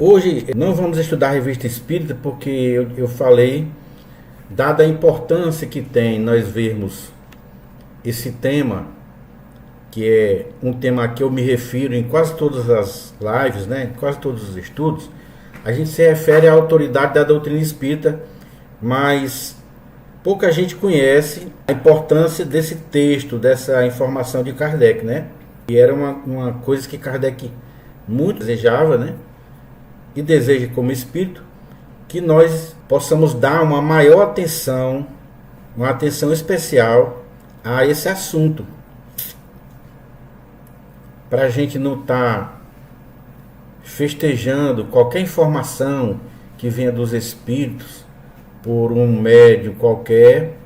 Hoje não vamos estudar a revista espírita porque eu falei, dada a importância que tem nós vermos esse tema, que é um tema a que eu me refiro em quase todas as lives, né, em quase todos os estudos, a gente se refere à autoridade da doutrina espírita, mas pouca gente conhece a importância desse texto, dessa informação de Kardec, né? E era uma coisa que Kardec muito desejava, né? E deseja como espírito, que nós possamos dar uma maior atenção, uma atenção especial a esse assunto, para a gente não estar festejando qualquer informação que venha dos espíritos por um médium qualquer,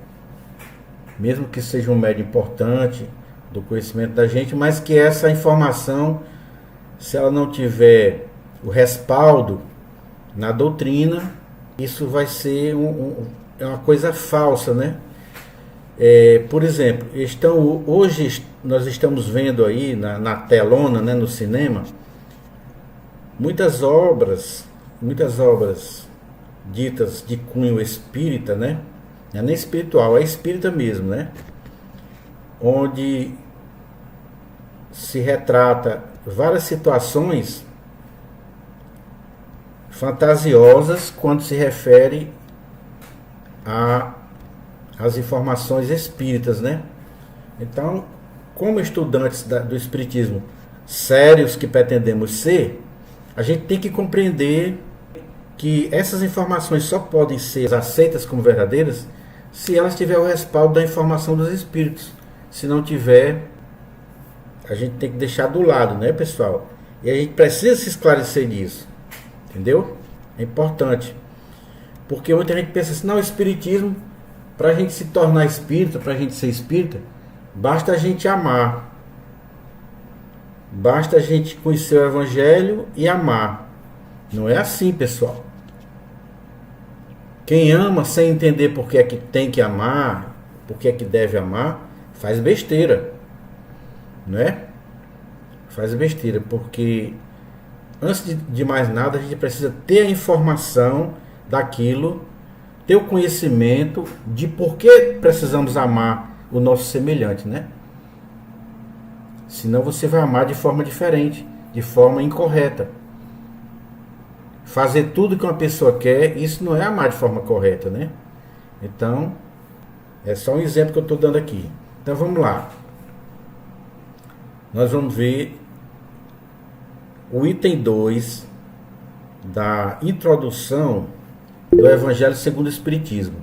mesmo que seja um médium importante do conhecimento da gente, mas que essa informação, se ela não tiver o respaldo na doutrina, isso vai ser uma coisa falsa, né? Por exemplo, hoje nós estamos vendo aí na telona, né, no cinema, muitas obras ditas de cunho espírita, né? Não é nem espiritual, é espírita mesmo, né? Onde se retrata várias situações fantasiosas quando se refere às informações espíritas, né? Então, como estudantes do espiritismo sérios que pretendemos ser, a gente tem que compreender que essas informações só podem ser aceitas como verdadeiras se elas tiverem o respaldo da informação dos espíritos. Se não tiver, a gente tem que deixar do lado, né, pessoal? E a gente precisa se esclarecer disso. Entendeu? É importante. Porque muita gente pensa assim, não, o espiritismo, para a gente se tornar espírita, para a gente ser espírita, basta a gente amar. Basta a gente conhecer o Evangelho e amar. Não é assim, pessoal. Quem ama sem entender por que é que tem que amar, por que é que deve amar, faz besteira. Não é? Faz besteira, porque antes de mais nada, a gente precisa ter a informação daquilo, ter o conhecimento de por que precisamos amar o nosso semelhante, né? Senão você vai amar de forma diferente, de forma incorreta. Fazer tudo que uma pessoa quer, isso não é amar de forma correta, né? Então, é só um exemplo que eu estou dando aqui. Então vamos lá. Nós vamos ver o item 2 da introdução do Evangelho segundo o Espiritismo.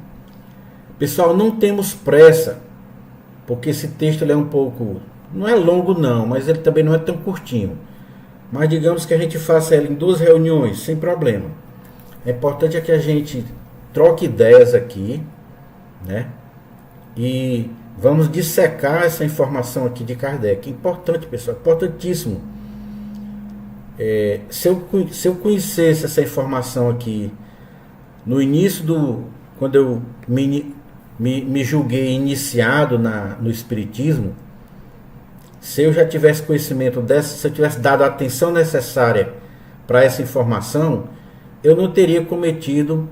Pessoal, não temos pressa, porque esse texto ele é um pouco, não é longo não, mas ele também não é tão curtinho. Mas digamos que a gente faça ele em 2 reuniões, sem problema. É importante é que a gente troque ideias aqui, né? E vamos dissecar essa informação aqui de Kardec. Importante, pessoal, importantíssimo. Se eu conhecesse essa informação aqui no início quando eu me julguei iniciado no Espiritismo, se eu já tivesse conhecimento dessa, se eu tivesse dado a atenção necessária para essa informação, eu não teria cometido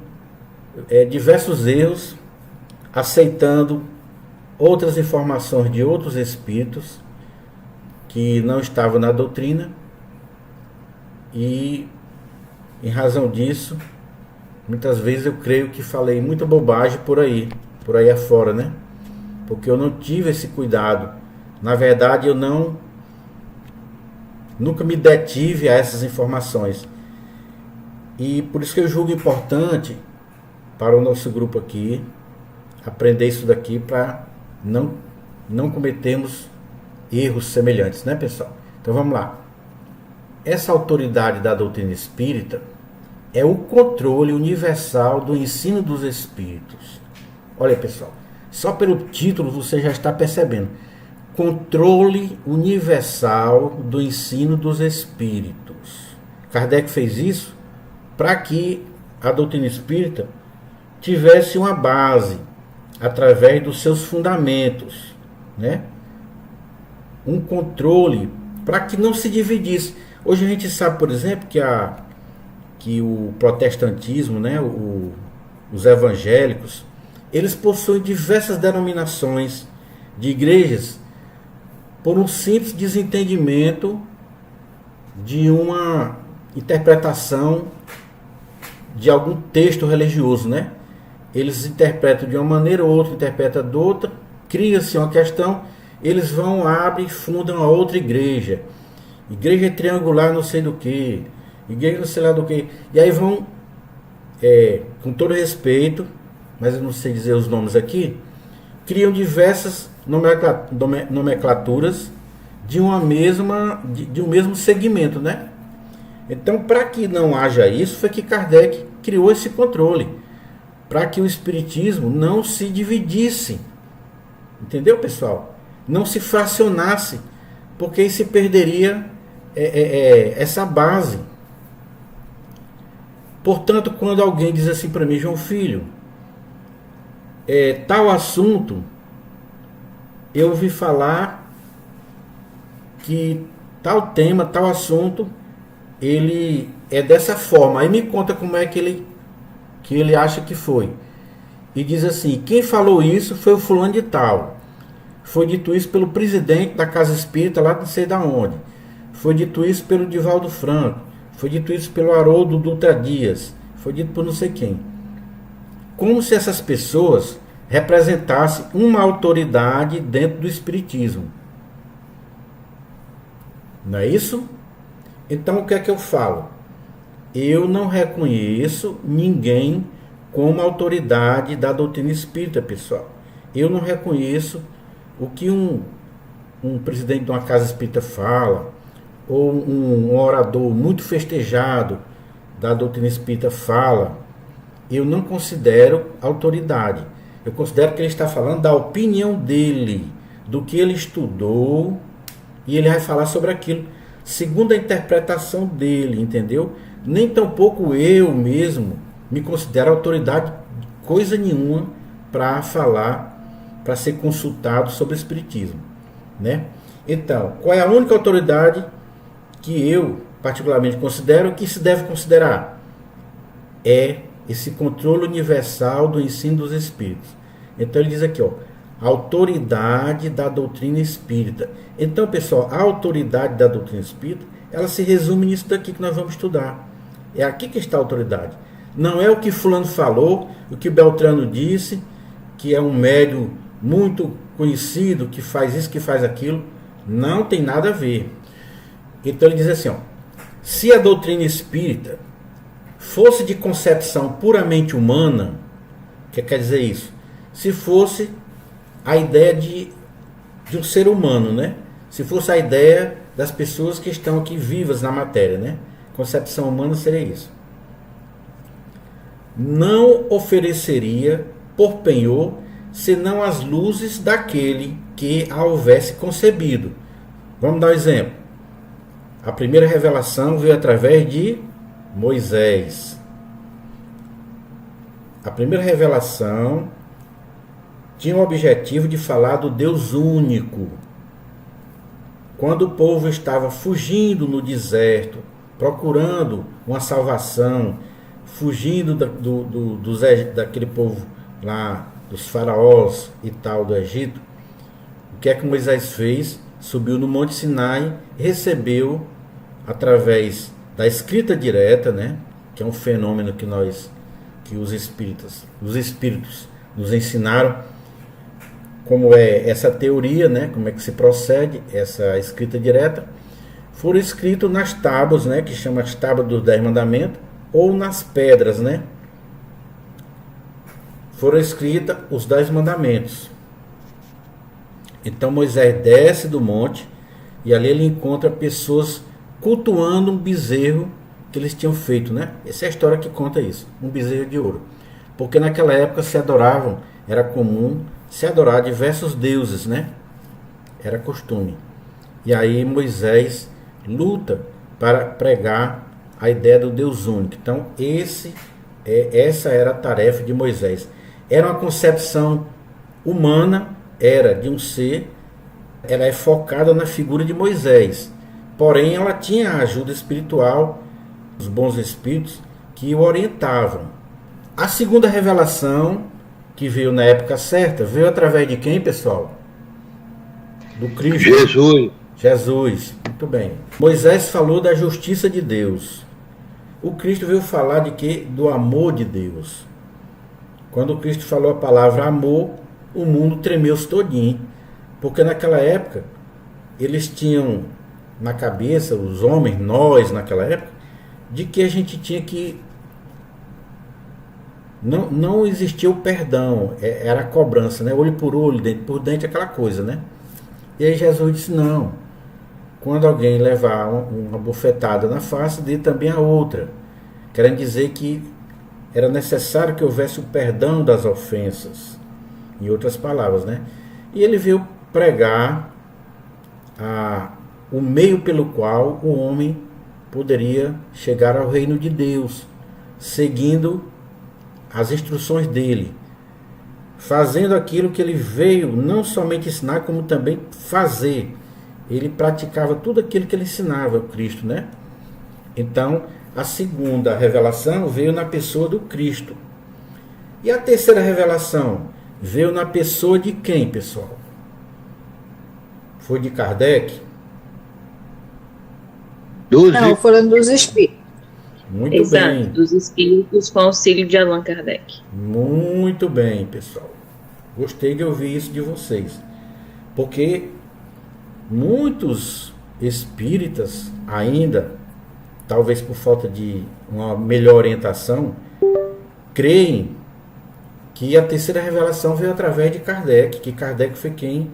diversos erros, aceitando outras informações de outros espíritos que não estavam na doutrina. E em razão disso, muitas vezes eu creio que falei muita bobagem por aí afora, né? Porque eu não tive esse cuidado. Na verdade, eu nunca me detive a essas informações. E por isso que eu julgo importante para o nosso grupo aqui aprender isso daqui para não cometermos erros semelhantes, né, pessoal? Então vamos lá. Essa autoridade da doutrina espírita é o controle universal do ensino dos espíritos. Olha, pessoal, só pelo título você já está percebendo. Controle universal do ensino dos espíritos. Kardec fez isso para que a doutrina espírita tivesse uma base através dos seus fundamentos, né? Um controle para que não se dividisse. Hoje a gente sabe, por exemplo, que que o protestantismo, né, os evangélicos, eles possuem diversas denominações de igrejas por um simples desentendimento de uma interpretação de algum texto religioso, né? Eles interpretam de uma maneira, ou outro interpreta de outra, cria-se uma questão, eles vão, abrem e fundam a outra igreja. Igreja triangular não sei do que, igreja não sei lá do que. E aí vão, com todo respeito, mas eu não sei dizer os nomes aqui, criam diversas nomenclaturas de uma mesma, de um mesmo segmento, né? Então, para que não haja isso, foi que Kardec criou esse controle, para que o espiritismo não se dividisse, entendeu, pessoal? Não se fracionasse, porque aí se perderia essa base. Portanto, quando alguém diz assim para mim, João Filho, tal assunto, eu ouvi falar que tal tema, tal assunto, ele é dessa forma. Aí me conta como é que ele acha que foi. E diz assim, quem falou isso foi o fulano de tal. Foi dito isso pelo presidente da Casa Espírita, lá não sei da onde. Foi dito isso pelo Divaldo Franco. Foi dito isso pelo Haroldo Dutra Dias. Foi dito por não sei quem. Como se essas pessoas representassem uma autoridade dentro do espiritismo. Não é isso? Então o que é que eu falo? Eu não reconheço ninguém como autoridade da doutrina espírita, pessoal. Eu não reconheço o que um presidente de uma casa espírita fala, ou um orador muito festejado da doutrina espírita fala. Eu não considero autoridade. Eu considero que ele está falando da opinião dele, do que ele estudou, e ele vai falar sobre aquilo segundo a interpretação dele, entendeu? Nem tampouco eu mesmo me considero autoridade coisa nenhuma para falar, para ser consultado sobre o espiritismo, né? Então, qual é a única autoridade que eu particularmente considero que se deve considerar? É esse controle universal do ensino dos espíritos. Então ele diz aqui, ó, autoridade da doutrina espírita. Então, pessoal, a autoridade da doutrina espírita, ela se resume nisso daqui que nós vamos estudar. É aqui que está a autoridade. Não é o que fulano falou, o que Beltrano disse, que é um médium muito conhecido, que faz isso, que faz aquilo. Não tem nada a ver. Então ele diz assim, ó, se a doutrina espírita fosse de concepção puramente humana, o que quer dizer isso? Se fosse a ideia de um ser humano, né? Se fosse a ideia das pessoas que estão aqui vivas na matéria, né? Concepção humana seria isso. Não ofereceria por penhor senão as luzes daquele que a houvesse concebido. Vamos dar um exemplo. A primeira revelação veio através de Moisés. A primeira revelação tinha o objetivo de falar do Deus único. Quando o povo estava fugindo no deserto, procurando uma salvação, fugindo daquele povo lá, dos faraós e tal do Egito, o que é que Moisés fez? Subiu no Monte Sinai, recebeu através da escrita direta, né, que é um fenômeno que os espíritos nos ensinaram, como é essa teoria, né, como é que se procede essa escrita direta. Foram escritos nas tábuas, né, que chama as tábuas dos 10 mandamentos, ou nas pedras, né, foram escritos os 10 mandamentos. Então Moisés desce do monte e ali ele encontra pessoas cultuando um bezerro que eles tinham feito, né? Essa é a história que conta isso, um bezerro de ouro. Porque naquela época se adoravam, era comum se adorar diversos deuses, né? Era costume. E aí Moisés luta para pregar a ideia do Deus único. Então essa era a tarefa de Moisés. Era uma concepção humana, era de um ser, ela é focada na figura de Moisés. Porém, ela tinha a ajuda espiritual os bons espíritos que o orientavam. A segunda revelação, que veio na época certa, veio através de quem, pessoal? Do Cristo. Jesus, muito bem. Moisés falou da justiça de Deus. O Cristo veio falar de quê? Do amor de Deus. Quando o Cristo falou a palavra amor, o mundo tremeu-se todinho. Porque naquela época, eles tinham na cabeça, os homens, nós naquela época, de que a gente tinha que... Não existia o perdão, era a cobrança, né? Olho por olho, dente por dente, aquela coisa, né? E aí Jesus disse, não. Quando alguém levar uma bofetada na face, dê também a outra. Querendo dizer que era necessário que houvesse o perdão das ofensas. Em outras palavras, né? E ele veio pregar o meio pelo qual o homem poderia chegar ao reino de Deus, seguindo as instruções dele, fazendo aquilo que ele veio não somente ensinar, como também fazer. Ele praticava tudo aquilo que ele ensinava, o Cristo, né? Então, a segunda revelação veio na pessoa do Cristo. E a terceira revelação veio na pessoa de quem, pessoal? Foi de Kardec? Não, foram dos espíritos. Muito Exato, bem. Dos espíritos com auxílio de Allan Kardec. Muito bem, pessoal. Gostei de ouvir isso de vocês. Porque muitos espíritas ainda, talvez por falta de uma melhor orientação, creem que a terceira revelação veio através de Kardec, que Kardec foi quem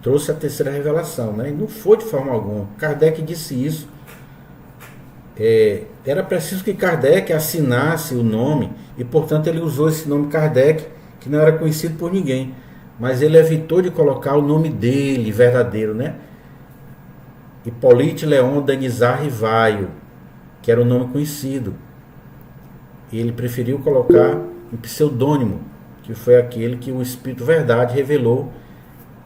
trouxe a terceira revelação, né? E não foi de forma alguma. Kardec disse isso. Era preciso que Kardec assinasse o nome, e portanto ele usou esse nome Kardec, que não era conhecido por ninguém, mas ele evitou de colocar o nome dele verdadeiro, né? Hipólite Leon Danizar Rivaio, que era o nome conhecido. E ele preferiu colocar um pseudônimo, que foi aquele que o Espírito Verdade revelou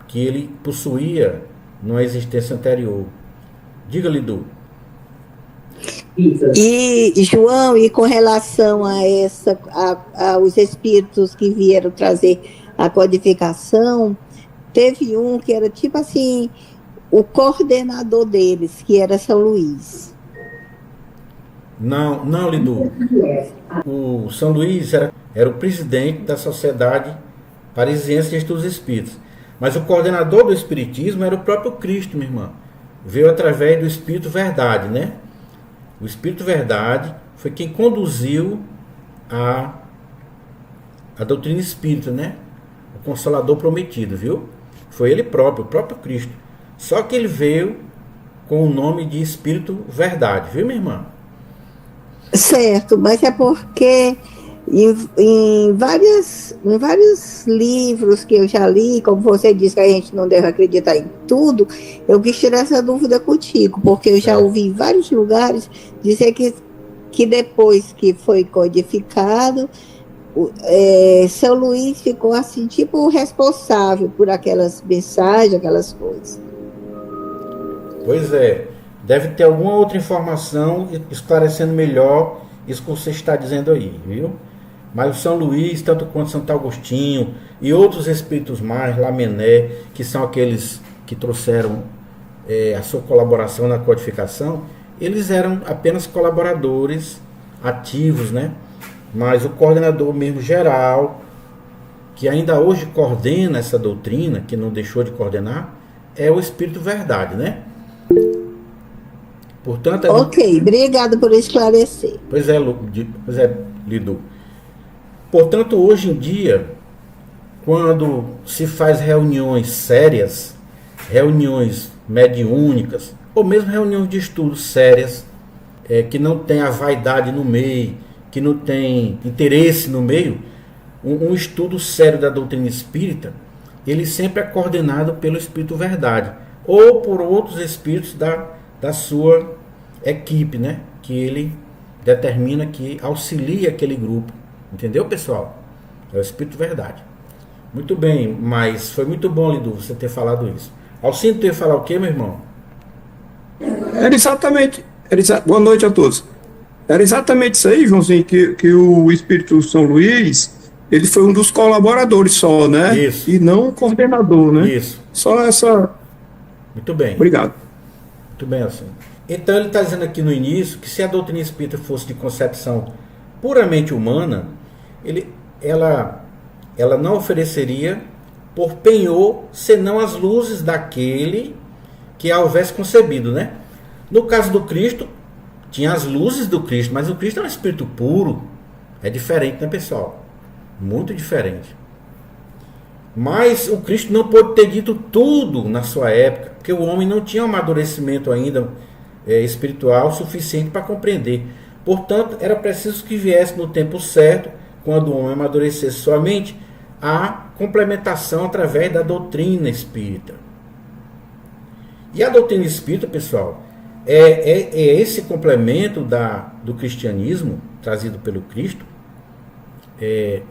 que ele possuía numa existência anterior. Diga, Lidu. E, João, e com relação aos espíritos que vieram trazer a codificação, teve um que era tipo assim, o coordenador deles, que era São Luís. Não, Lidu. O São Luís era o presidente da Sociedade Parisiense de Estudos Espíritos. Mas o coordenador do Espiritismo era o próprio Cristo, minha irmã. Veio através do Espírito Verdade, né? O Espírito Verdade foi quem conduziu a doutrina espírita, né? O Consolador Prometido, viu? Foi ele próprio, o próprio Cristo. Só que ele veio com o nome de Espírito Verdade, viu, minha irmã? Certo, mas é porque em vários livros que eu já li, como você disse que a gente não deve acreditar em tudo, eu quis tirar essa dúvida contigo, porque eu já ouvi em vários lugares dizer que depois que foi codificado, São Luís ficou assim, tipo responsável por aquelas mensagens, aquelas coisas. Pois é, deve ter alguma outra informação esclarecendo melhor isso que você está dizendo aí, viu? Mas o São Luís, tanto quanto Santo Agostinho e outros espíritos mais, Lamennais, que são aqueles que trouxeram a sua colaboração na codificação, eles eram apenas colaboradores ativos, né? Mas o coordenador mesmo geral, que ainda hoje coordena essa doutrina, que não deixou de coordenar, é o Espírito Verdade, né? Portanto, ok, obrigado por esclarecer. Pois é, Lidu. Portanto, hoje em dia, quando se faz reuniões sérias, reuniões mediúnicas, ou mesmo reuniões de estudos sérias, que não tem a vaidade no meio, que não tem interesse no meio, um estudo sério da doutrina espírita, ele sempre é coordenado pelo Espírito Verdade, ou por outros espíritos da sua equipe, né? Que ele determina que auxilia aquele grupo. Entendeu, pessoal? É o Espírito Verdade. Muito bem, mas foi muito bom, Lidu, você ter falado isso. Alcindo, tu ia falar o quê, meu irmão? Era exatamente. Boa noite a todos. Era exatamente isso aí, Joãozinho, que o Espírito São Luís, ele foi um dos colaboradores só, né? Isso. E não o coordenador, né? Isso. Só essa... Muito bem. Obrigado. Muito bem, assim. Então ele está dizendo aqui no início que se a doutrina espírita fosse de concepção puramente humana, ela não ofereceria por penhor senão as luzes daquele que a houvesse concebido, né? No caso do Cristo, tinha as luzes do Cristo, mas o Cristo é um espírito puro. É diferente, né, pessoal? Muito diferente. Mas o Cristo não pôde ter dito tudo na sua época, porque o homem não tinha um amadurecimento ainda espiritual suficiente para compreender. Portanto, era preciso que viesse no tempo certo, quando o homem amadurecesse sua mente, a complementação através da doutrina espírita. E a doutrina espírita, pessoal, é esse complemento do cristianismo trazido pelo Cristo,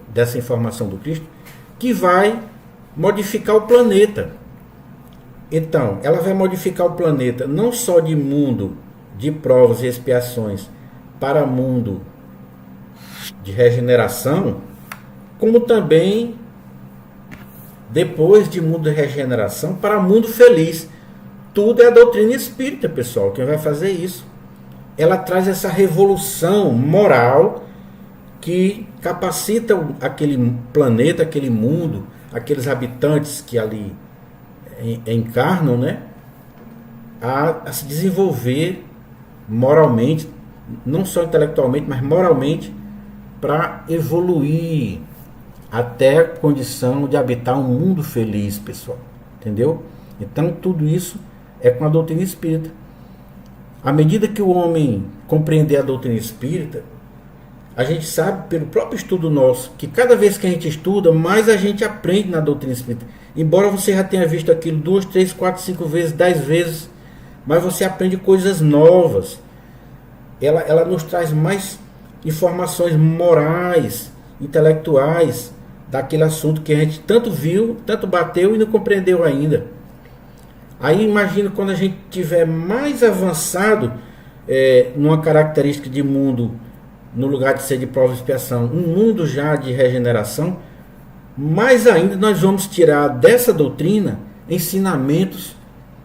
dessa informação do Cristo, que vai modificar o planeta. Então, ela vai modificar o planeta não só de mundo de provas e expiações para mundo de regeneração, como também depois de mundo de regeneração para mundo feliz. Tudo é a doutrina espírita, pessoal, quem vai fazer isso. Ela traz essa revolução moral que capacita aquele planeta, aquele mundo, aqueles habitantes que ali encarnam, né, a se desenvolver moralmente, não só intelectualmente, mas moralmente, para evoluir até a condição de habitar um mundo feliz, pessoal. Entendeu? Então tudo isso é com a doutrina espírita. À medida que o homem compreender a doutrina espírita, a gente sabe pelo próprio estudo nosso que cada vez que a gente estuda, mais a gente aprende na doutrina espírita. Embora você já tenha visto aquilo 2, 3, 4, 5 vezes, 10 vezes, mas você aprende coisas novas. Ela nos traz mais informações morais, intelectuais daquele assunto que a gente tanto viu, tanto bateu e não compreendeu ainda. Aí imagina quando a gente tiver mais avançado numa característica de mundo, no lugar de ser de prova e expiação, um mundo já de regeneração, mais ainda nós vamos tirar dessa doutrina ensinamentos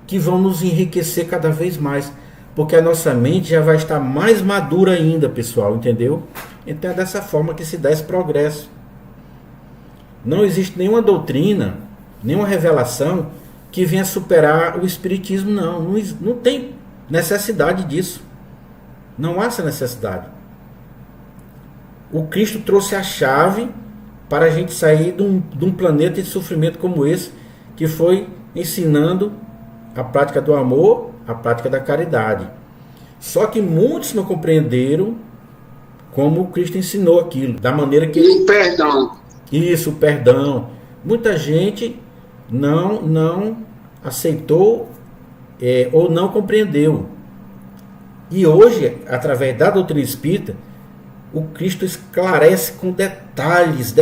que vão nos enriquecer cada vez mais, porque a nossa mente já vai estar mais madura ainda, pessoal, entendeu? Então é dessa forma que se dá esse progresso. Não existe nenhuma doutrina, nenhuma revelação que venha superar o espiritismo, não tem necessidade disso. Não há essa necessidade. O Cristo trouxe a chave para a gente sair de um planeta de sofrimento como esse, que foi ensinando a prática do amor, a prática da caridade. Só que muitos não compreenderam como o Cristo ensinou aquilo, da maneira que... E o perdão. Isso, o perdão. Muita gente não aceitou ou não compreendeu. E hoje, através da doutrina espírita, o Cristo esclarece com detalhes,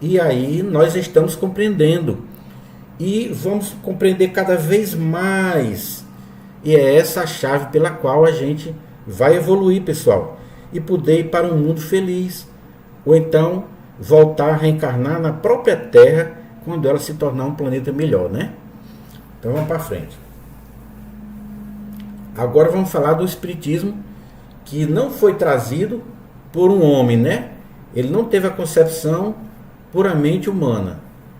e aí nós estamos compreendendo. E vamos compreender cada vez mais. E é essa a chave pela qual a gente vai evoluir, pessoal. E poder ir para um mundo feliz. Ou então voltar a reencarnar na própria Terra quando ela se tornar um planeta melhor, né? Então vamos para frente. Agora vamos falar do espiritismo, que não foi trazido por um homem, né? Ele não teve a concepção puramente humana.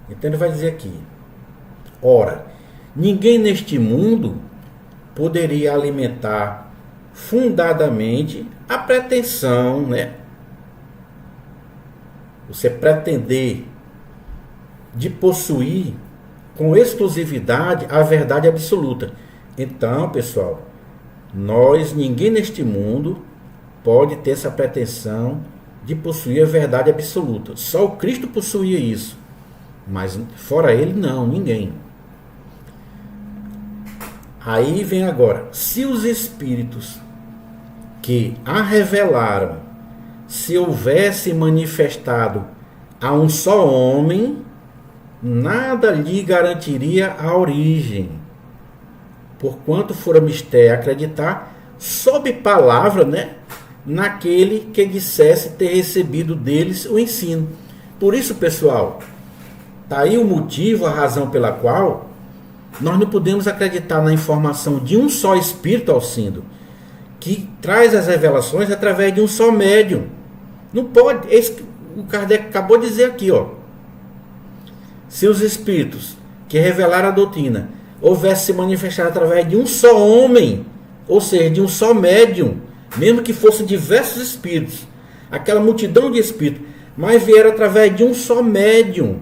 Então ele vai dizer aqui: ora, ninguém neste mundo poderia alimentar fundadamente a pretensão, né? Você pretender de possuir com exclusividade a verdade absoluta. Então, pessoal, ninguém neste mundo pode ter essa pretensão de possuir a verdade absoluta. Só o Cristo possuía isso. Mas fora ele, não, ninguém. Aí vem agora: se os espíritos que a revelaram se houvesse manifestado a um só homem, nada lhe garantiria a origem. Porquanto fora mistério acreditar, sob palavra, né, naquele que dissesse ter recebido deles o ensino. Por isso, pessoal, está aí o motivo, a razão pela qual nós não podemos acreditar na informação de um só Espírito, Alcindo, que traz as revelações através de um só médium. Não pode. O Kardec acabou de dizer aqui, ó. Se os Espíritos que revelaram a doutrina houvessem se manifestado através de um só homem, ou seja, de um só médium, mesmo que fossem diversos Espíritos, aquela multidão de Espíritos, mas vieram através de um só médium.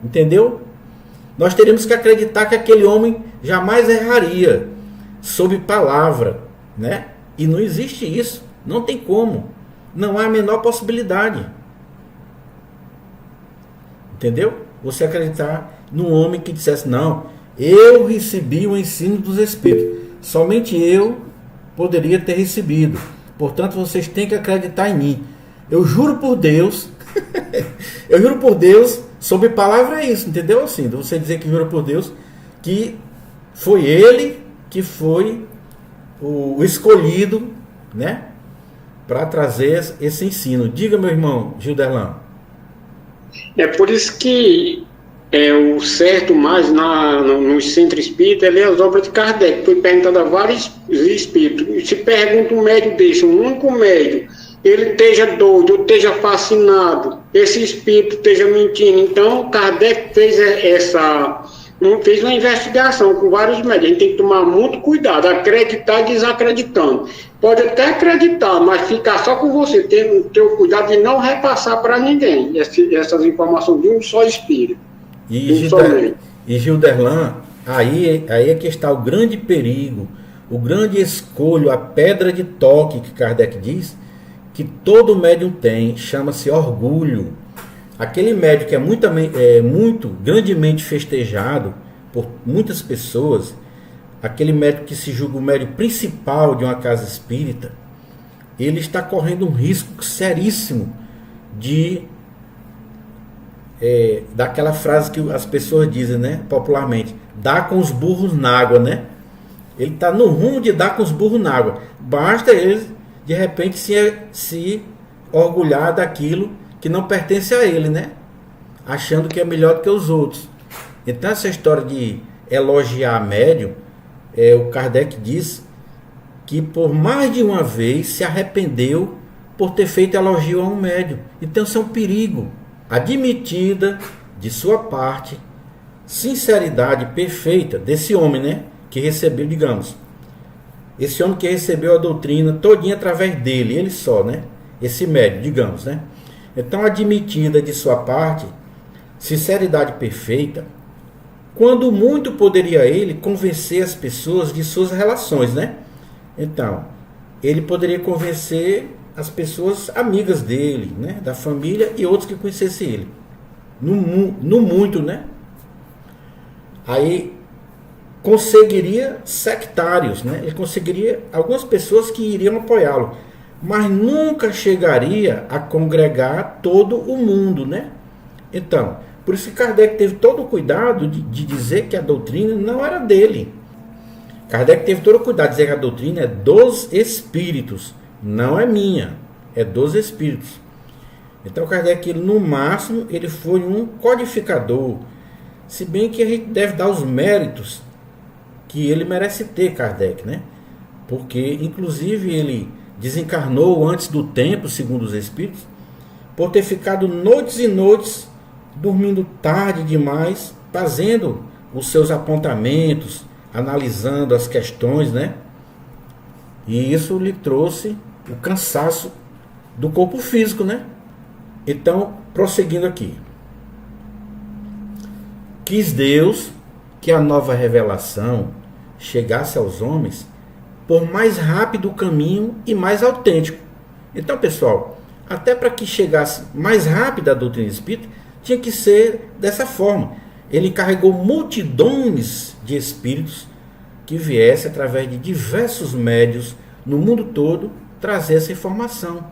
Entendeu? Nós teríamos que acreditar que aquele homem jamais erraria sob palavra, né? E não existe isso. Não tem como. Não há a menor possibilidade. Entendeu? Você acreditar num homem que dissesse, não, eu recebi o ensino dos Espíritos. Somente eu poderia ter recebido. Portanto, vocês têm que acreditar em mim. Eu juro por Deus, eu juro por Deus, sob palavra é isso, entendeu? Assim, você dizer que jura por Deus, que foi ele que foi o escolhido, né, para trazer esse ensino. Diga, meu irmão Gilderlan. É por isso que o certo mais no centro espírita é ler as obras de Kardec. Foi perguntado a vários espíritos. Se pergunta um médium desse, um único médium, ele esteja doido, ou esteja fascinado, esse espírito esteja mentindo. Então, Kardec fez uma investigação com vários médios. A gente tem que tomar muito cuidado, acreditar e desacreditando. Pode até acreditar, mas ficar só com você, ter o cuidado de não repassar para ninguém essas informações de um só espírito. E Gilderlan, aí é que está o grande perigo, o grande escolho, a pedra de toque que Kardec diz, que todo médium tem, chama-se orgulho. Aquele médium que é muito grandemente festejado por muitas pessoas, aquele médium que se julga o médium principal de uma casa espírita, ele está correndo um risco seríssimo daquela frase que as pessoas dizem, né, popularmente, dar com os burros na água, né? Ele está no rumo de dar com os burros na água. Basta ele, de repente, se orgulhar daquilo que não pertence a ele, né? Achando que é melhor do que os outros. Então, essa história de elogiar médium, o Kardec diz que por mais de uma vez se arrependeu por ter feito elogio a um médium. Então, isso é um perigo. Admitida de sua parte sinceridade perfeita desse homem, né? Que recebeu, digamos, esse homem que recebeu a doutrina todinha através dele, ele só, né? Esse médium, digamos, né? Então, admitida de sua parte sinceridade perfeita, quando muito poderia ele convencer as pessoas de suas relações, né? Então, ele poderia convencer as pessoas amigas dele, né? Da família e outros que conhecessem ele. No muito, né? Aí conseguiria sectários, né? Ele conseguiria algumas pessoas que iriam apoiá-lo, mas nunca chegaria a congregar todo o mundo, né? Então, por isso que Kardec teve todo o cuidado de dizer que a doutrina não era dele. Kardec teve todo o cuidado de dizer que a doutrina é dos espíritos, não é minha, é dos espíritos. Então Kardec, no máximo, ele foi um codificador, se bem que a gente deve dar os méritos que ele merece ter, Kardec, né? Porque, inclusive, ele desencarnou antes do tempo, segundo os espíritos, por ter ficado noites e noites dormindo tarde demais, fazendo os seus apontamentos, analisando as questões, né? E isso lhe trouxe o cansaço do corpo físico, né? Então, prosseguindo aqui. Quis Deus que a nova revelação chegasse aos homens por mais rápido caminho e mais autêntico. Então, pessoal, até para que chegasse mais rápido a doutrina espírita, tinha que ser dessa forma. Ele carregou multidões de espíritos que viessem através de diversos médios no mundo todo trazer essa informação.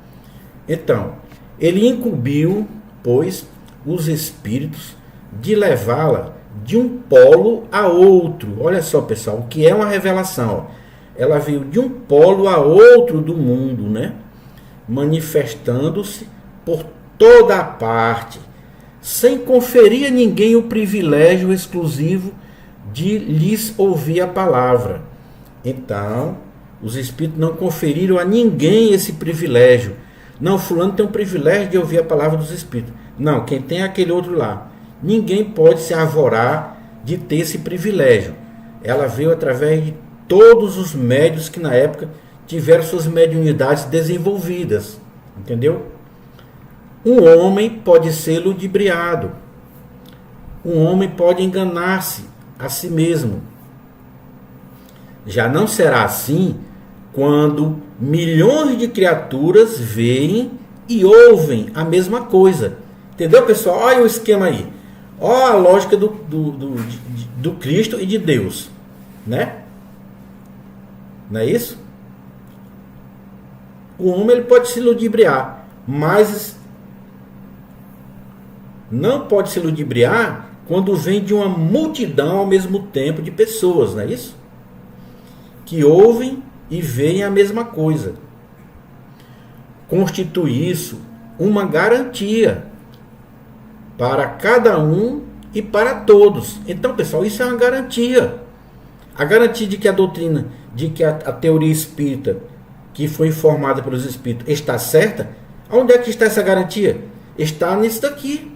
Então, ele incumbiu, pois, os espíritos de levá-la de um polo a outro. Olha só, pessoal, o que é uma revelação? ela veio de um polo a outro do mundo, né? Manifestando-se por toda a parte, sem conferir a ninguém o privilégio exclusivo de lhes ouvir a palavra. Então, os Espíritos não conferiram a ninguém esse privilégio. Não, fulano tem um privilégio de ouvir a palavra dos Espíritos. Não, quem tem é aquele outro lá. Ninguém pode se arvorar de ter esse privilégio. Ela veio através de todos os médiuns que na época tiveram suas mediunidades desenvolvidas. Entendeu? Um homem pode ser ludibriado. Um homem pode enganar-se a si mesmo. Já não será assim quando milhões de criaturas veem e ouvem a mesma coisa. Entendeu, pessoal? Olha o esquema aí. Olha a lógica do Cristo e de Deus. Né? Não é isso? O homem ele pode se ludibriar, mas não pode se ludibriar quando vem de uma multidão ao mesmo tempo de pessoas, não é isso? Que ouvem e veem a mesma coisa. Constitui isso uma garantia para cada um e para todos. Então, pessoal, isso é uma garantia. A garantia de que a doutrina, de que a teoria espírita, que foi informada pelos espíritos, está certa. Onde é que está essa garantia? Está nisso daqui.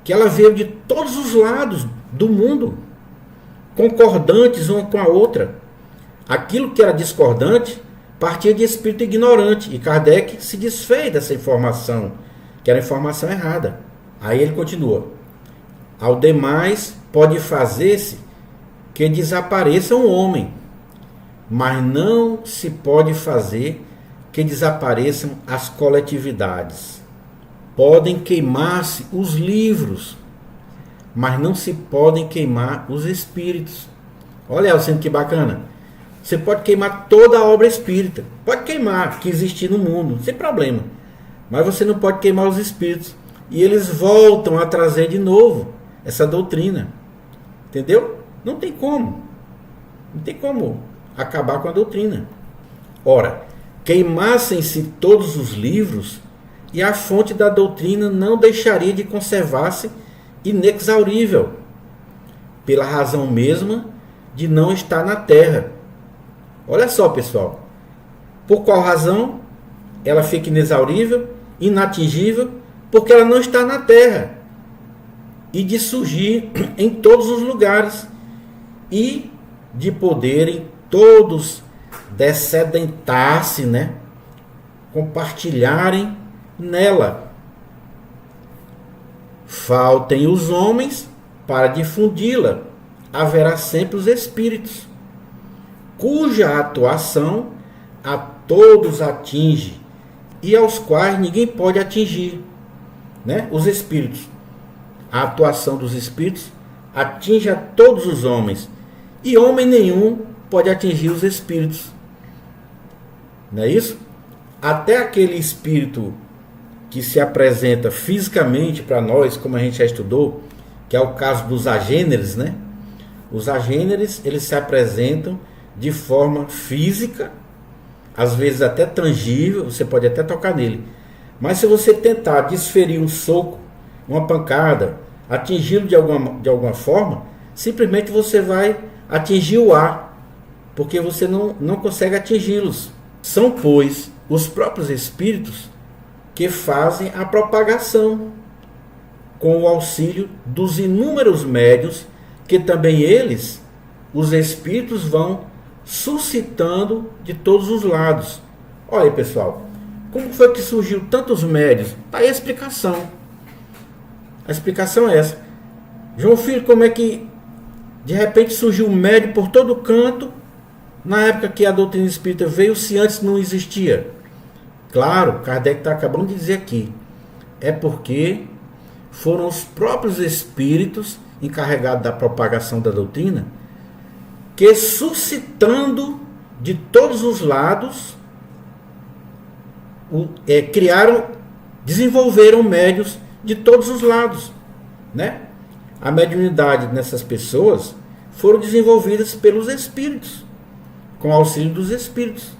Que ela veio de todos os lados do mundo, concordantes uma com a outra. Aquilo que era discordante partia de espírito ignorante, e Kardec se desfez dessa informação, que era informação errada. Aí ele continua: ao demais pode fazer-se que desapareça um homem, mas não se pode fazer que desapareçam as coletividades. Podem queimar-se os livros, mas não se podem queimar os espíritos. Olha, Alcino, que bacana. Você pode queimar toda a obra espírita. Pode queimar, que existe no mundo, sem problema. Mas você não pode queimar os espíritos. E eles voltam a trazer de novo essa doutrina. Entendeu? Não tem como. Não tem como acabar com a doutrina. Ora, queimassem-se todos os livros, e a fonte da doutrina não deixaria de conservar-se inexaurível, pela razão mesma de não estar na Terra. Olha só, pessoal. Por qual razão ela fica inexaurível, inatingível? Porque ela não está na Terra. E de surgir em todos os lugares. E de poderem todos descedentar-se, né? Compartilharem nela. Faltem os homens para difundi-la. Haverá sempre os espíritos, cuja atuação a todos atinge e aos quais ninguém pode atingir, né? Os espíritos. A atuação dos espíritos atinge a todos os homens, e homem nenhum pode atingir os espíritos. Não é isso? Até aquele espírito que se apresenta fisicamente para nós, como a gente já estudou, que é o caso dos agêneres, né? Os agêneres, eles se apresentam de forma física, às vezes até tangível, você pode até tocar nele. Mas se você tentar desferir um soco, uma pancada, atingi-lo de alguma forma, simplesmente você vai atingir o ar, porque você não consegue atingi-los. São, pois, os próprios espíritos que fazem a propagação, com o auxílio dos inúmeros médiuns, que também eles, os espíritos, vão suscitando de todos os lados. Olha aí, pessoal, como foi que surgiu tantos médiuns? Está aí a explicação. A explicação é essa. João Filho, como é que de repente surgiu um médium por todo canto, na época que a doutrina espírita veio, se antes não existia? Claro, Kardec está acabando de dizer aqui. É porque foram os próprios espíritos encarregados da propagação da doutrina que, suscitando de todos os lados, desenvolveram médiuns de todos os lados, né? A mediunidade nessas pessoas foram desenvolvidas pelos espíritos. com o auxílio dos espíritos.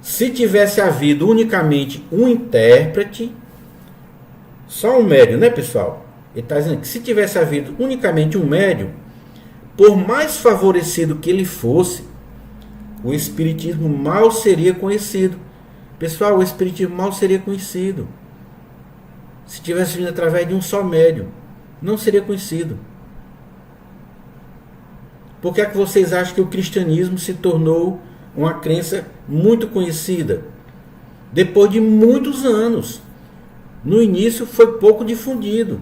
Se tivesse havido unicamente um intérprete, só um médium, né, pessoal? Ele está dizendo que se tivesse havido unicamente um médium, por mais favorecido que ele fosse, o espiritismo mal seria conhecido. Pessoal, o espiritismo mal seria conhecido. Se tivesse vindo através de um só médium, não seria conhecido. Por que é que vocês acham que o cristianismo se tornou uma crença muito conhecida? Depois de muitos anos. No início foi pouco difundido.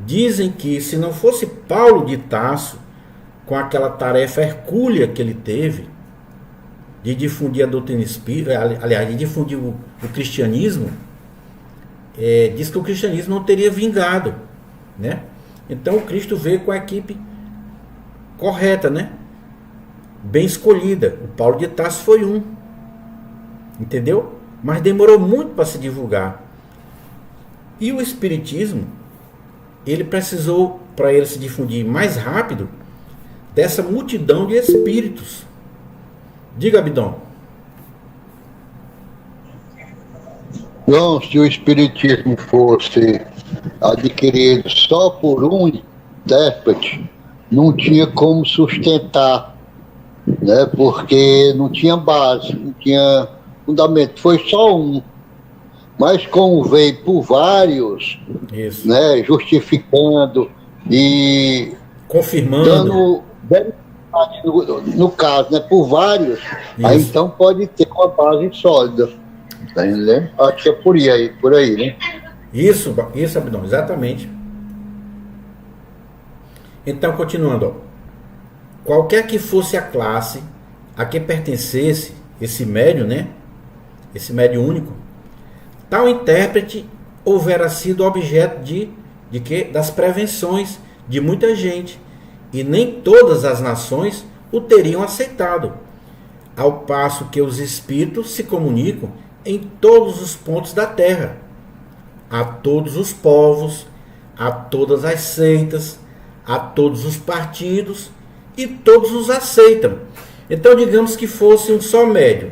Dizem que se não fosse Paulo de Tarso, com aquela tarefa hercúlea que ele teve, de difundir a doutrina espírita, aliás, de difundir o cristianismo, diz que o cristianismo não teria vingado, né? Então o Cristo veio com a equipe correta, né? Bem escolhida. O Paulo de Tarso foi um, entendeu? Mas demorou muito para se divulgar. E o espiritismo, ele precisou, para ele se difundir mais rápido, dessa multidão de espíritos. Diga, Abidão. Não, se o espiritismo fosse adquirido só por um intérprete, não tinha como sustentar, né? Porque não tinha base, não tinha fundamento, foi só um. Mas como veio por vários, isso, né, justificando e confirmando, dando, no caso, né, por vários, isso, aí então pode ter uma base sólida. Tá entendendo? Acho que é por aí, né? Isso, Abidão, exatamente. Então, continuando, ó. Qualquer que fosse a classe a que pertencesse esse médium, né? Esse médium único, tal intérprete houvera sido objeto de quê? Das prevenções de muita gente, e nem todas as nações o teriam aceitado, ao passo que os espíritos se comunicam em todos os pontos da terra, a todos os povos, a todas as seitas, a todos os partidos, e todos os aceitam. Então, digamos que fosse um só médium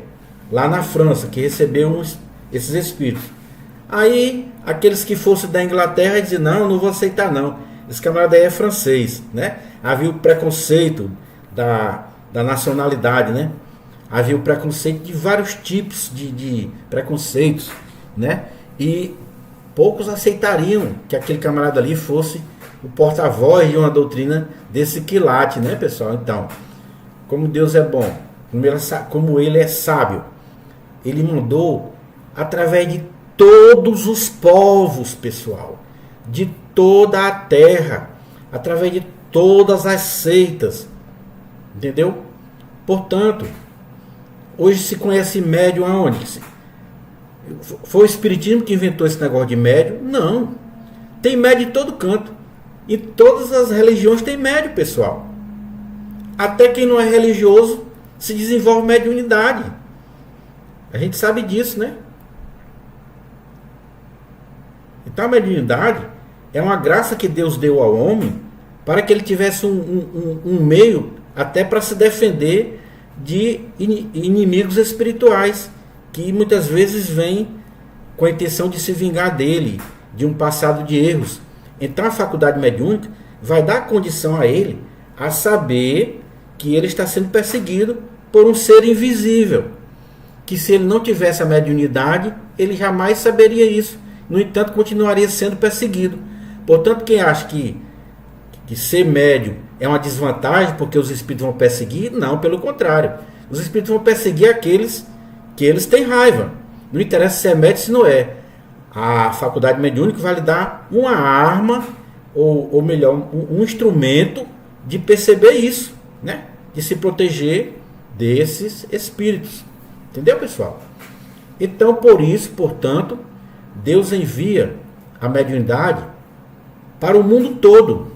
lá na França que recebeu esses espíritos. Aí aqueles que fossem da Inglaterra diziam: não vou aceitar não, esse camarada aí é francês, né? Havia o preconceito da nacionalidade, né? Havia o preconceito de vários tipos de preconceitos, né? E poucos aceitariam que aquele camarada ali fosse o porta-voz de uma doutrina desse quilate, né, pessoal? Então, como Deus é bom, como ele é sábio, ele mandou através de todos os povos, pessoal, de toda a terra, através de todas as seitas, entendeu? Portanto, hoje se conhece médium aonde? Foi o espiritismo que inventou esse negócio de médium? Não. Tem médium em todo canto. E todas as religiões têm médium, pessoal. Até quem não é religioso se desenvolve mediunidade. A gente sabe disso, né? Então a mediunidade é uma graça que Deus deu ao homem para que ele tivesse um meio até para se defender de inimigos espirituais que muitas vezes vêm com a intenção de se vingar dele, de um passado de erros. Então a faculdade mediúnica vai dar condição a ele a saber que ele está sendo perseguido por um ser invisível, que se ele não tivesse a mediunidade, ele jamais saberia isso. No entanto, continuaria sendo perseguido. Portanto, quem acha que ser médium é uma desvantagem porque os espíritos vão perseguir, não, pelo contrário. Os espíritos vão perseguir aqueles que eles têm raiva. Não interessa se é médium ou se não é. A faculdade mediúnica vai lhe dar uma arma, ou melhor, um instrumento de perceber isso, né? De se proteger desses espíritos. Entendeu, pessoal? Então, por isso, portanto, Deus envia a mediunidade para o mundo todo,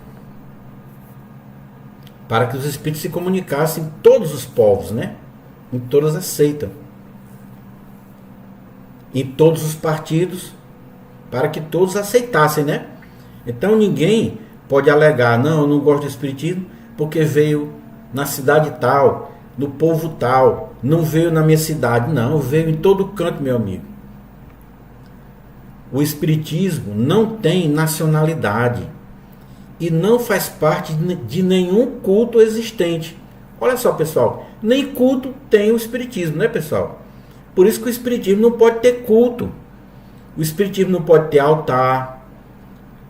para que os espíritos se comunicassem em todos os povos, né? Em todas as seitas, em todos os partidos, para que todos aceitassem, né? Então ninguém pode alegar: não, eu não gosto do espiritismo, porque veio na cidade tal, no povo tal, não veio na minha cidade, não, veio em todo canto, meu amigo. O espiritismo não tem nacionalidade e não faz parte de nenhum culto existente. Olha só, pessoal, nem culto tem o espiritismo, né, pessoal? Por isso que o espiritismo não pode ter culto. O espiritismo não pode ter altar.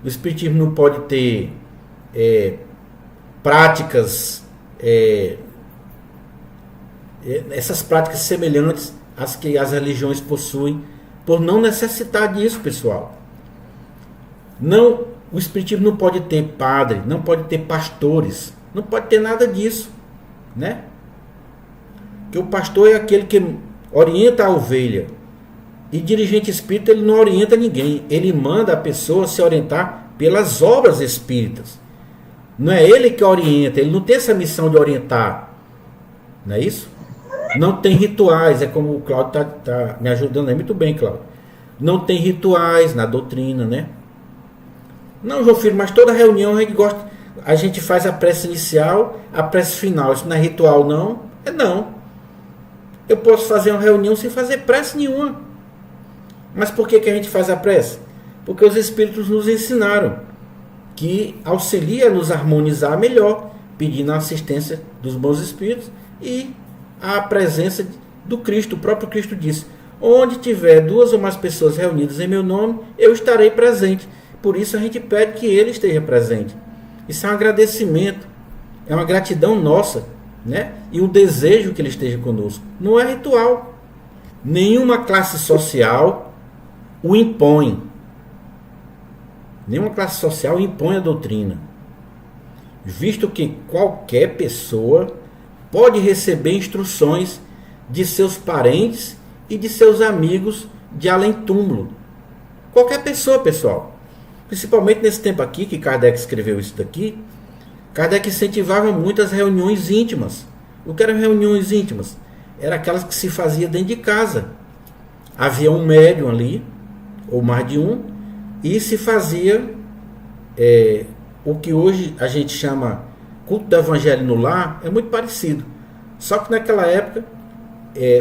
O espiritismo não pode ter práticas, essas práticas semelhantes às que as religiões possuem, por não necessitar disso, pessoal. Não, o espiritismo não pode ter padre, não pode ter pastores, não pode ter nada disso, né? Que o pastor é aquele que orienta a ovelha. E dirigente espírita, ele não orienta ninguém, ele manda a pessoa se orientar pelas obras espíritas. Não é ele que orienta, ele não tem essa missão de orientar, não é isso? Não tem rituais, é como o Cláudio está me ajudando aí, muito bem, Cláudio. Não tem rituais na doutrina, né? Não, João Filho, mas toda reunião a gente faz a prece inicial, a prece final. Isso não é ritual, não? Não. Eu posso fazer uma reunião sem fazer prece nenhuma. Mas por que a gente faz a prece? Porque os espíritos nos ensinaram que auxilia a nos harmonizar melhor, pedindo a assistência dos bons espíritos e a presença do Cristo. O próprio Cristo disse: onde tiver 2 ou mais pessoas reunidas em meu nome, eu estarei presente. Por isso a gente pede que ele esteja presente. Isso é um agradecimento, é uma gratidão nossa, né? E um desejo que ele esteja conosco. Não é ritual. Nenhuma classe social o impõe. Nenhuma classe social impõe a doutrina, visto que qualquer pessoa pode receber instruções de seus parentes e de seus amigos de além-túmulo. Qualquer pessoa, pessoal. Principalmente nesse tempo aqui que Kardec escreveu isso daqui, Kardec incentivava muito as reuniões íntimas. O que eram reuniões íntimas? Eram aquelas que se fazia dentro de casa. Havia um médium ali, ou mais de um, e se fazia o que hoje a gente chama culto do evangelho no lar, é muito parecido. Só que naquela época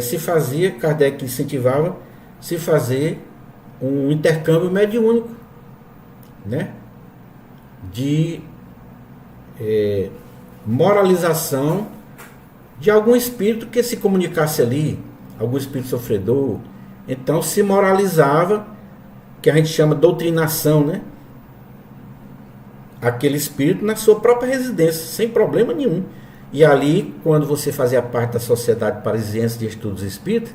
se fazia, Kardec incentivava, se fazer um intercâmbio mediúnico, né? De moralização de algum espírito que se comunicasse ali, algum espírito sofredor. Então se moralizava, que a gente chama doutrinação, né? Aquele espírito na sua própria residência, sem problema nenhum. E ali, quando você fazia parte da Sociedade Parisiense de Estudos Espíritas,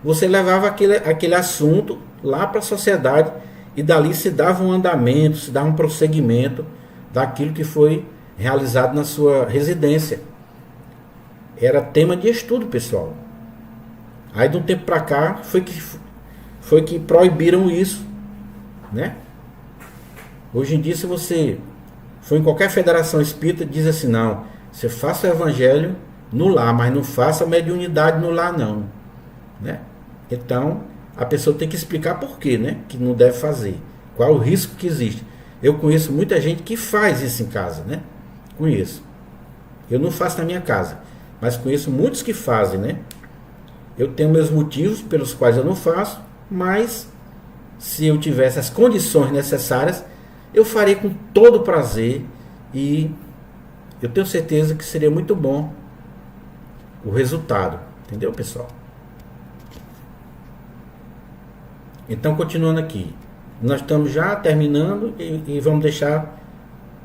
você levava aquele assunto lá para a sociedade e dali se dava um andamento, se dava um prosseguimento daquilo que foi realizado na sua residência. Era tema de estudo, pessoal. Aí de um tempo para cá foi que proibiram isso, né? Hoje em dia, se você for em qualquer federação espírita, diz assim: não, você faça o evangelho no lar, mas não faça a mediunidade no lar, não, né? Então a pessoa tem que explicar por quê, né? Que não deve fazer, qual o risco que existe. Eu conheço muita gente que faz isso em casa, né? Conheço. Eu não faço na minha casa, mas conheço muitos que fazem, né? Eu tenho meus motivos pelos quais eu não faço, mas se eu tivesse as condições necessárias, eu faria com todo prazer, e eu tenho certeza que seria muito bom o resultado. Entendeu, pessoal? Então, continuando aqui, nós estamos já terminando e vamos deixar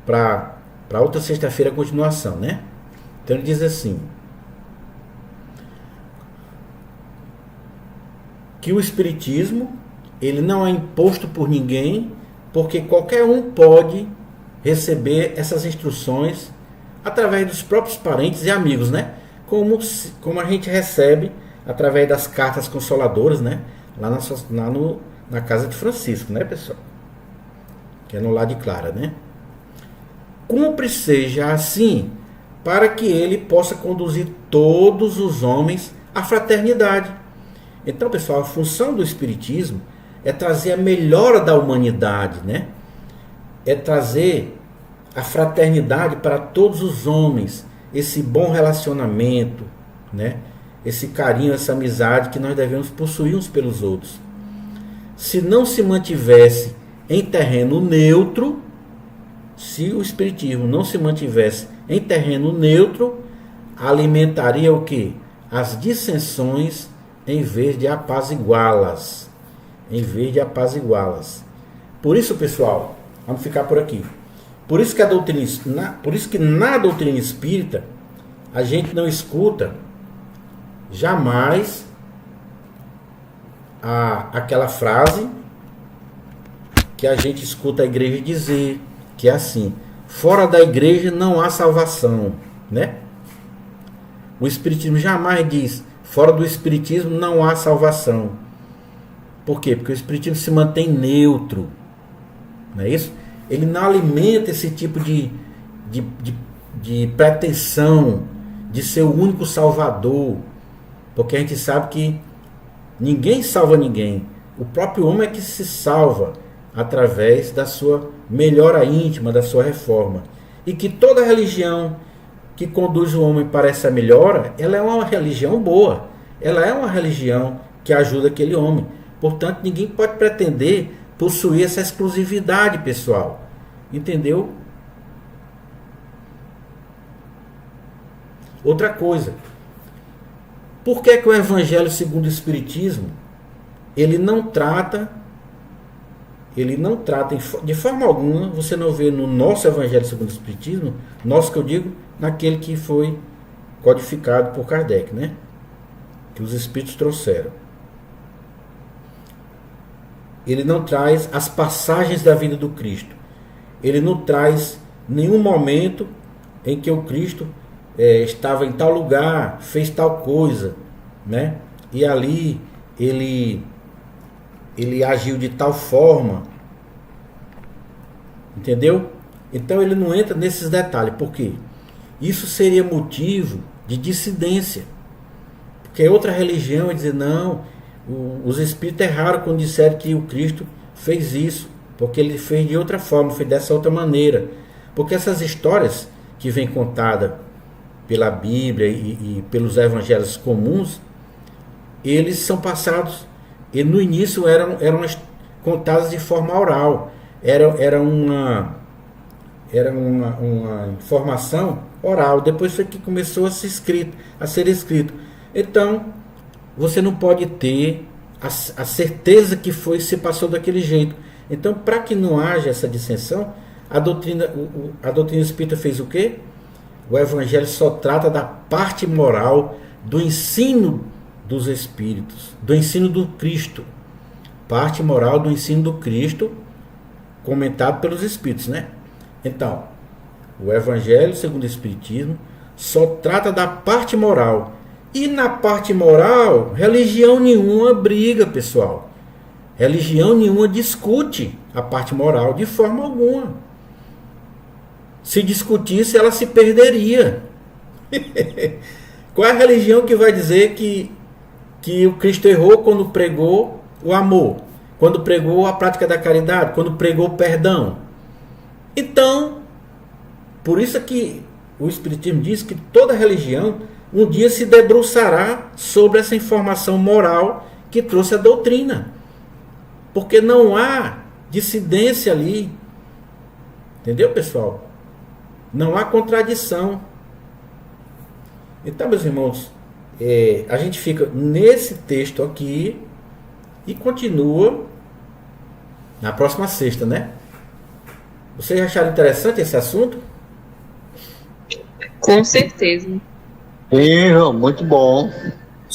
para outra sexta-feira a continuação, né? Então ele diz assim: que o espiritismo, ele não é imposto por ninguém, porque qualquer um pode receber essas instruções através dos próprios parentes e amigos, né? Como a gente recebe através das cartas consoladoras, né? Lá na casa de Francisco, né, pessoal? Que é no lar de Clara, né? Cumpre seja assim, para que ele possa conduzir todos os homens à fraternidade. Então, pessoal, a função do espiritismo é trazer a melhora da humanidade, né? É trazer a fraternidade para todos os homens, esse bom relacionamento, né? Esse carinho, essa amizade que nós devemos possuir uns pelos outros. Se não se mantivesse em terreno neutro, se o espiritismo não se mantivesse em terreno neutro, alimentaria o quê? As dissensões em vez de apaziguá-las. Em vez de apaziguá-las. Por isso, pessoal, vamos ficar por aqui. Por isso que na doutrina espírita a gente não escuta jamais aquela frase que a gente escuta a igreja dizer, que é assim: fora da igreja não há salvação, né? O espiritismo jamais diz fora do espiritismo não há salvação. Por quê? Porque o espiritismo se mantém neutro, não é isso? Ele não alimenta esse tipo de pretensão de ser o único salvador, porque a gente sabe que ninguém salva ninguém. O próprio homem é que se salva através da sua melhora íntima, da sua reforma. E que toda religião que conduz o homem para essa melhora, ela é uma religião boa. Ela é uma religião que ajuda aquele homem. Portanto, ninguém pode pretender possuir essa exclusividade pessoal. Entendeu? Outra coisa. Por que o Evangelho segundo o Espiritismo ele não trata de forma alguma, você não vê no nosso Evangelho segundo o Espiritismo, nosso que eu digo, naquele que foi codificado por Kardec, né? Que os Espíritos trouxeram. Ele não traz as passagens da vida do Cristo. Ele não traz nenhum momento em que o Cristo estava em tal lugar, fez tal coisa, né? E ali ele agiu de tal forma, entendeu? Então ele não entra nesses detalhes. Por quê? Isso seria motivo de dissidência, porque outra religião vai dizer: não, os espíritos erraram quando disseram que o Cristo fez isso, porque ele fez de outra forma, fez dessa outra maneira. Porque essas histórias que vêm contadas pela Bíblia e pelos evangelhos comuns, eles são passados, e no início eram contadas de forma oral, era uma informação oral, depois foi que começou a ser escrito. Então você não pode ter a certeza que se passou daquele jeito. Então, para que não haja essa dissensão, a doutrina espírita fez o quê? O Evangelho só trata da parte moral do ensino dos Espíritos, do ensino do Cristo. Parte moral do ensino do Cristo, comentado pelos Espíritos, né? Então, o Evangelho segundo o Espiritismo só trata da parte moral. E na parte moral, religião nenhuma briga, pessoal. Religião nenhuma discute a parte moral de forma alguma. Se discutisse, ela se perderia. Qual é a religião que vai dizer que o Cristo errou quando pregou o amor, quando pregou a prática da caridade, quando pregou o perdão? Então, por isso que o Espiritismo diz que toda religião um dia se debruçará sobre essa informação moral que trouxe a doutrina. Porque não há dissidência ali. Entendeu, pessoal? Não há contradição. Então, meus irmãos, a gente fica nesse texto aqui e continua na próxima sexta, né? Vocês acharam interessante esse assunto? Com certeza. Sim, muito bom.